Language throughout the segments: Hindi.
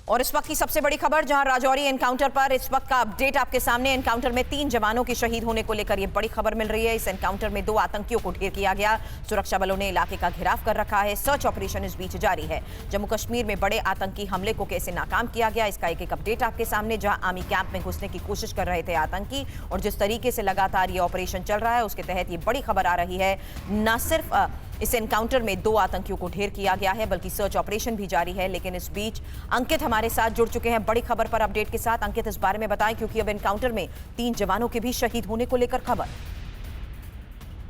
और इस वक्त की सबसे बड़ी खबर, जहां राजौरी एनकाउंटर पर इस वक्त का अपडेट आपके सामने। एनकाउंटर में 3 जवानों के शहीद होने को लेकर यह बड़ी खबर मिल रही है। इस एनकाउंटर में 2 आतंकियों को ढेर किया गया। सुरक्षा बलों ने इलाके का घेराव कर रखा है। सर्च ऑपरेशन इस बीच जारी है। जम्मू कश्मीर में बड़े आतंकी हमले को कैसे नाकाम किया गया, इसका एक अपडेट आपके सामने। जहां आर्मी कैंप में घुसने की कोशिश कर रहे थे आतंकी, और जिस तरीके से लगातार ये ऑपरेशन चल रहा है उसके तहत ये बड़ी खबर आ रही है। न सिर्फ इस एनकाउंटर में 2 आतंकियों को ढेर किया गया है, बल्कि सर्च ऑपरेशन भी जारी है। लेकिन इस बीच अंकित हमारे साथ जुड़ चुके हैं बड़ी खबर पर अपडेट के साथ। अंकित, इस बारे में बताएं, क्योंकि अब एनकाउंटर में 3 जवानों के भी शहीद होने को लेकर खबर।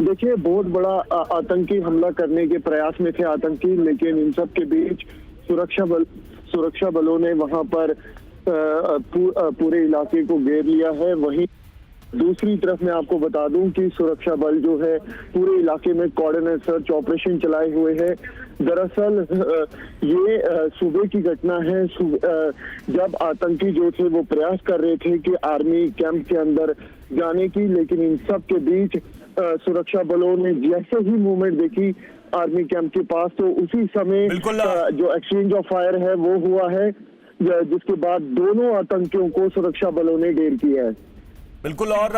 देखिए, बहुत बड़ा आतंकी हमला करने के प्रयास में थे आतंकी, लेकिन इन सब के बीच सुरक्षा बलों ने वहां पर पूरे इलाके को घेर लिया है। वहीं दूसरी तरफ मैं आपको बता दूं कि सुरक्षा बल जो है पूरे इलाके में कोऑर्डिनेट सर्च ऑपरेशन चलाए हुए हैं। दरअसल ये सुबह की घटना है, जब आतंकी जो थे वो प्रयास कर रहे थे कि आर्मी कैंप के अंदर जाने की, लेकिन इन सब के बीच सुरक्षा बलों ने जैसे ही मूवमेंट देखी आर्मी कैंप के पास, तो उसी समय जो एक्सचेंज ऑफ फायर है वो हुआ है, जिसके बाद दोनों आतंकियों को सुरक्षा बलों ने ढेर किया है। बिल्कुल। और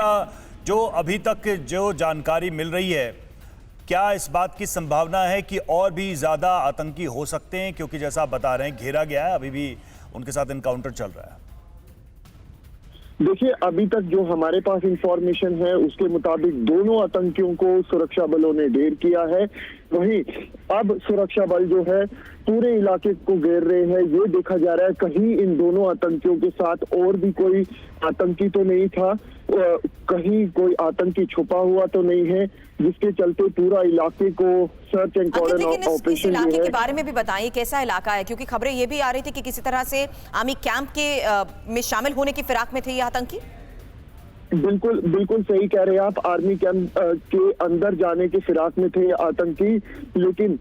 जो अभी तक जो जानकारी मिल रही है, क्या इस बात की संभावना है कि और भी ज्यादा आतंकी हो सकते हैं? क्योंकि जैसा आप बता रहे हैं घेरा गया है, अभी भी उनके साथ एनकाउंटर चल रहा है। देखिए, अभी तक जो हमारे पास इंफॉर्मेशन है उसके मुताबिक दोनों आतंकियों को सुरक्षा बलों ने ढेर किया है। वहीं अब सुरक्षा बल जो है पूरे इलाके को घेर रहे हैं। ये देखा जा रहा है कहीं इन दोनों आतंकियों के साथ और भी कोई आतंकी तो नहीं था, कहीं कोई आतंकी छुपा हुआ तो नहीं है, जिसके चलते पूरा इलाके को सर्च एंड कोऑर्डिनेशन ऑपरेशन जो है। के बारे में भी बताइए, कैसा इलाका है? क्योंकि खबरें ये भी आ रही थी कि किसी तरह से आर्मी कैंप के में शामिल होने की फिराक में थे ये आतंकी। बिल्कुल सही कह रहे हैं आप। आर्मी कैंप के अंदर जाने के फिराक में थे आतंकी, लेकिन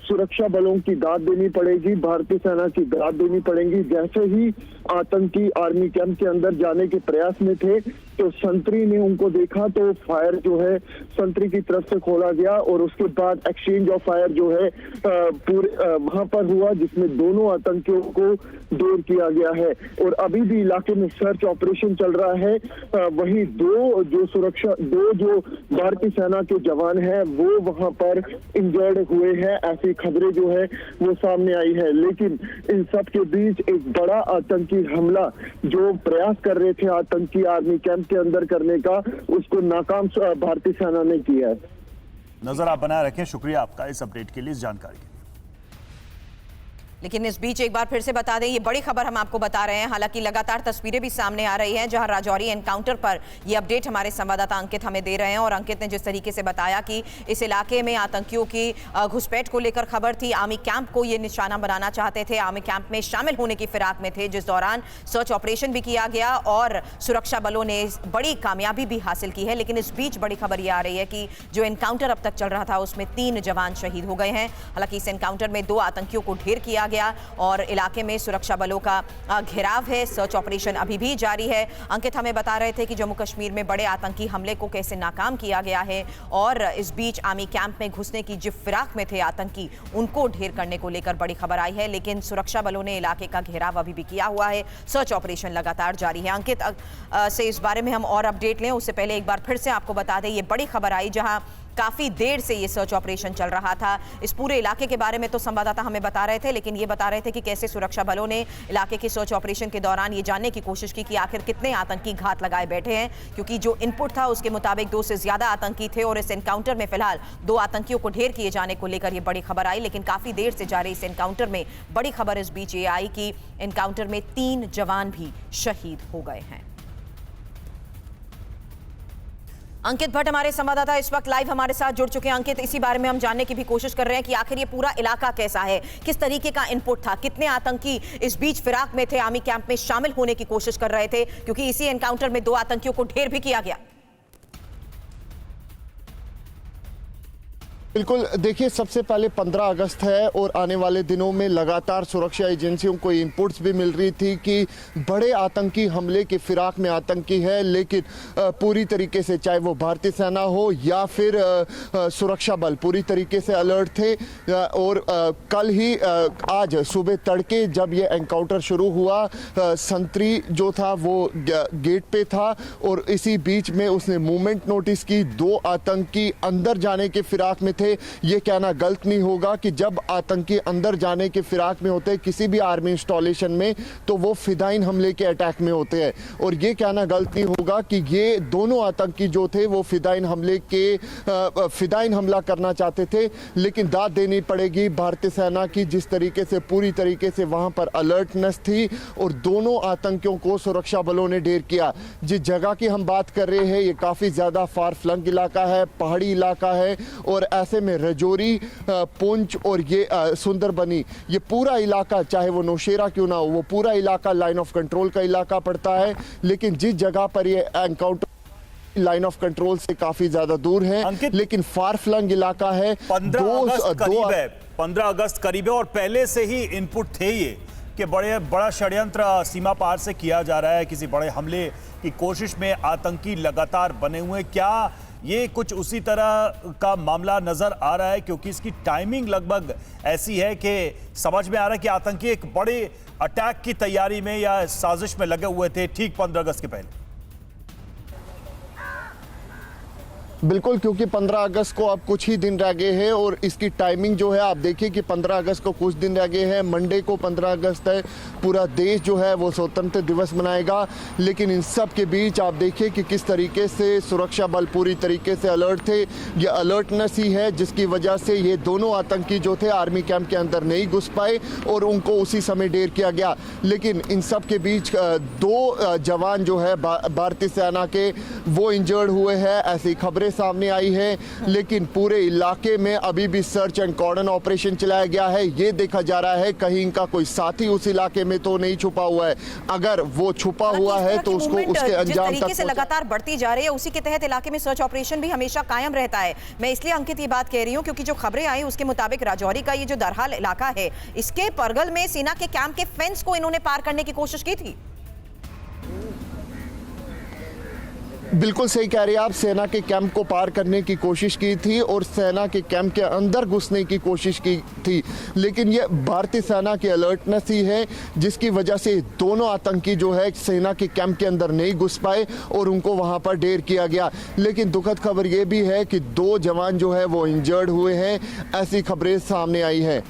सुरक्षा बलों की दाद देनी पड़ेगी, भारतीय सेना की दाद देनी पड़ेगी। जैसे ही आतंकी आर्मी कैंप के अंदर जाने के प्रयास में थे तो संतरी ने उनको देखा, तो फायर जो है संतरी की तरफ से खोला गया, और उसके बाद एक्सचेंज ऑफ फायर जो है पूरे वहां पर हुआ, जिसमें दोनों आतंकियों को ढेर किया गया है। और अभी भी इलाके में सर्च ऑपरेशन चल रहा है। वहीं दो जो भारतीय सेना के जवान हैं वो वहां पर इंजर्ड हुए हैं, ऐसी खबरें जो है वो सामने आई है। लेकिन इन सब के बीच एक बड़ा आतंकी हमला जो प्रयास कर रहे थे आतंकी आर्मी कैंप के अंदर करने का, उसको नाकाम भारतीय सेना ने किया है। नजर आप बनाए रखें। शुक्रिया आपका इस अपडेट के लिए, इस जानकारी के लिए। लेकिन इस बीच एक बार फिर से बता दें, ये बड़ी खबर हम आपको बता रहे हैं। हालांकि लगातार तस्वीरें भी सामने आ रही हैं, जहां राजौरी एनकाउंटर पर ये अपडेट हमारे संवाददाता अंकित हमें दे रहे हैं। और अंकित ने जिस तरीके से बताया कि इस इलाके में आतंकियों की घुसपैठ को लेकर खबर थी, आर्मी कैंप को ये निशाना बनाना चाहते थे, आर्मी कैंप में शामिल होने की फिराक में थे, जिस दौरान सर्च ऑपरेशन भी किया गया और सुरक्षा बलों ने बड़ी कामयाबी भी हासिल की है। लेकिन इस बीच बड़ी खबर ये आ रही है कि जो एनकाउंटर अब तक चल रहा था उसमें 3 जवान शहीद हो गए हैं। हालांकि इस एनकाउंटर में 2 आतंकियों को ढेर किया गया और इलाके में सुरक्षा बलों का घेराव है। सर्च ऑपरेशन अभी भी जारी है। अंकित हमें बता रहे थे कि जम्मू कश्मीर में बड़े आतंकी हमले को कैसे नाकाम किया गया है, और इस बीच आर्मी कैंप में घुसने की जो फिराक में थे आतंकी, उनको ढेर करने को लेकर बड़ी खबर आई है। लेकिन सुरक्षा बलों ने इलाके का घेराव अभी भी किया हुआ है। सर्च ऑपरेशन लगातार जारी है। अंकित से इस बारे में हम और अपडेट लें, उससे पहले एक बार फिर से आपको बता दें, ये बड़ी खबर आई जहां काफी देर से ये सर्च ऑपरेशन चल रहा था। इस पूरे इलाके के बारे में तो संवाददाता हमें बता रहे थे, लेकिन ये बता रहे थे कि कैसे सुरक्षा बलों ने इलाके के सर्च ऑपरेशन के दौरान ये जानने की कोशिश की कि आखिर कितने आतंकी घात लगाए बैठे हैं, क्योंकि जो इनपुट था उसके मुताबिक 2 से ज्यादा आतंकी थे। और इस एनकाउंटर में फिलहाल 2 आतंकियों को ढेर किए जाने को लेकर ये बड़ी खबर आई। लेकिन काफी देर से जारी इस एनकाउंटर में बड़ी खबर इस बीच ये आई कि एनकाउंटर में 3 जवान भी शहीद हो गए हैं। अंकित भट्ट हमारे संवाददाता इस वक्त लाइव हमारे साथ जुड़ चुके हैं। अंकित, इसी बारे में हम जानने की भी कोशिश कर रहे हैं कि आखिर ये पूरा इलाका कैसा है, किस तरीके का इनपुट था, कितने आतंकी इस बीच फिराक में थे, आर्मी कैंप में शामिल होने की कोशिश कर रहे थे, क्योंकि इसी एनकाउंटर में 2 आतंकियों को ढेर भी किया गया। बिल्कुल, देखिए सबसे पहले 15 अगस्त है और आने वाले दिनों में लगातार सुरक्षा एजेंसियों को इनपुट्स भी मिल रही थी कि बड़े आतंकी हमले की फिराक में आतंकी है, लेकिन पूरी तरीके से चाहे वो भारतीय सेना हो या फिर सुरक्षा बल पूरी तरीके से अलर्ट थे। और कल ही आज सुबह तड़के जब ये एनकाउंटर शुरू हुआ, संतरी जो था वो गेट पे था और इसी बीच में उसने मूवमेंट नोटिस की। 2 आतंकी अंदर जाने के फिराक में थे। ये कहना गलत नहीं होगा कि जब आतंकी अंदर जाने के फिराक में होते हैं किसी भी आर्मी इंस्टॉलेशन में, तो वो फिदाइन हमले के अटैक में होते हैं। और ये कहना गलत नहीं होगा कि ये दोनों आतंकी जो थे वो फिदाइन हमला करना चाहते थे, लेकिन दाद देनी पड़ेगी भारतीय सेना की, जिस तरीके से पूरी तरीके से वहां पर अलर्टनेस थी और दोनों आतंकियों को सुरक्षा बलों ने ढेर किया। जिस जगह की हम बात कर रहे हैं ये काफी ज्यादा फार फ्लंग इलाका है, पहाड़ी इलाका है, और ऐसे में रजौरी, पुंछ और ये सुंदरबनी, ये पूरा इलाका चाहे वो नौशेरा क्यों ना हो, वो पूरा इलाका लाइन ऑफ कंट्रोल का इलाका पड़ता है। लेकिन जिस जगह पर ये एनकाउंटर लाइन ऑफ कंट्रोल से काफी ज्यादा दूर है, लेकिन फार फ्लंग इलाका है। 15 अगस्त करीब है और पहले से ही इनपुट थे ये कि बड़ा षड्यंत्र सीमा पार से किया जा रहा है, किसी बड़े हमले की कोशिश में आतंकी लगातार बने हुए हैं। क्या ये कुछ उसी तरह का मामला नजर आ रहा है, क्योंकि इसकी टाइमिंग लगभग ऐसी है कि समझ में आ रहा है कि आतंकी एक बड़े अटैक की तैयारी में या साजिश में लगे हुए थे ठीक 15 अगस्त के पहले। बिल्कुल, क्योंकि 15 अगस्त को अब कुछ ही दिन रह गए हैं और इसकी टाइमिंग जो है आप देखिए कि 15 अगस्त को कुछ दिन रह गए हैं। मंडे को 15 अगस्त है, पूरा देश जो है वो स्वतंत्रता दिवस मनाएगा। लेकिन इन सब के बीच आप देखिए कि किस तरीके से सुरक्षा बल पूरी तरीके से अलर्ट थे। ये अलर्टनेस ही है जिसकी वजह से ये दोनों आतंकी जो थे आर्मी कैंप के अंदर नहीं घुस पाए और उनको उसी समय ढेर किया गया। लेकिन इन सब के बीच 2 जवान जो है भारतीय सेना के वो इंजर्ड हुए हैं, ऐसी खबरें सामने आई है। लेकिन पूरे इलाके में अभी भी सर्च एंड कॉर्डन ऑपरेशन चलाया गया है। ये देखा जा रहा है कहीं इनका कोई साथी उस इलाके में तो नहीं छुपा हुआ है। अगर वो छुपा हुआ है तो उसको उसके अंजाम तक से लगातार बढ़ती जा रही है, उसी के तहत इलाके में सर्च ऑपरेशन भी हमेशा कायम रहता है। मैं इसलिए अंकित ये बात कह रही हूँ क्योंकि जो खबरें आई उसके मुताबिक राजौरी का ये जो दरहाल इलाका है, इसके परगल में सेना के कैंप के फेंस को इन्होंने पार करने की कोशिश की थी। बिल्कुल सही कह रही हैं आप, सेना के कैंप को पार करने की कोशिश की थी और सेना के कैंप के अंदर घुसने की कोशिश की थी। लेकिन ये भारतीय सेना की अलर्टनेस ही है जिसकी वजह से दोनों आतंकी जो है सेना के कैंप के अंदर नहीं घुस पाए और उनको वहां पर ढेर किया गया। लेकिन दुखद खबर ये भी है कि 2 जवान जो है वो इंजर्ड हुए हैं, ऐसी खबरें सामने आई है।